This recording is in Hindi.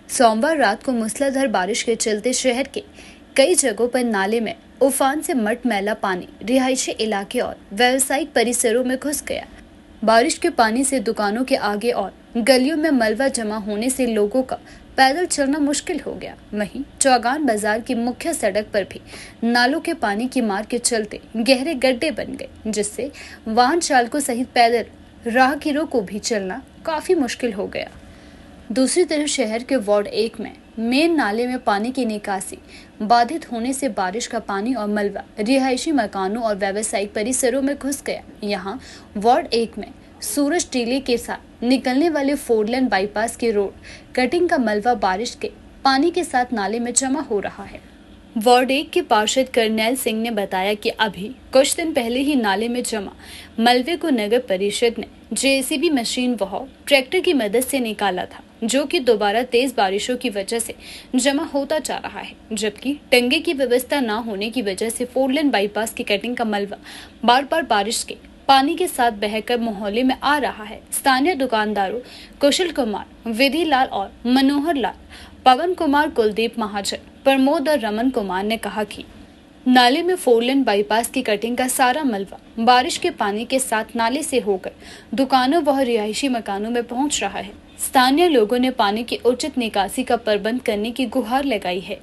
सोमवार रात को मूसलाधार बारिश के चलते शहर के कई जगहों पर नाले में उफान से मटमैला पानी रिहायशी इलाके और व्यावसायिक परिसरों में घुस गया। बारिश के पानी से दुकानों के आगे और गलियों में मलबा जमा होने से लोगों का पैदल चलना मुश्किल हो गया। वहीं चौगान बाजार की मुख्य सड़क पर भी नालों के पानी की मार के चलते गहरे गड्ढे बन गए, जिससे वाहन चालकों सहित पैदल राहगीरों को भी चलना काफी मुश्किल हो गया। दूसरी तरफ शहर के वार्ड 1 में मेन नाले में पानी की निकासी बाधित होने से बारिश का पानी और मलबा रिहायशी मकानों और व्यावसायिक परिसरों में घुस गया। यहां वार्ड 1 में सूरज टीले के साथ निकलने वाले 4 लेन बाईपास के रोड कटिंग का मलबा बारिश के पानी के साथ नाले में जमा हो रहा है। वार्ड 1 के पार्षद करनैल सिंह ने बताया कि अभी कुछ दिन पहले ही नाले में जमा मलबे को नगर परिषद ने जेसीबी मशीन व ट्रैक्टर की मदद से निकाला था, जो कि दोबारा तेज बारिशों की वजह से जमा होता जा रहा है। जबकि टंगे की व्यवस्था न होने की वजह से 4 लेन बाईपास की कटिंग का मलबा बार बार बारिश के पानी के साथ बहकर मोहल्ले में आ रहा है। स्थानीय दुकानदारों कुशल कुमार, विधि लाल और मनोहर लाल, पवन कुमार, कुलदीप महाजन, प्रमोद और रमन कुमार ने कहा कि नाले में 4 लेन बाईपास की कटिंग का सारा मलबा बारिश के पानी के साथ नाले से होकर दुकानों व रिहायशी मकानों में पहुंच रहा है। स्थानीय लोगों ने पानी की उचित निकासी का प्रबंध करने की गुहार लगाई है।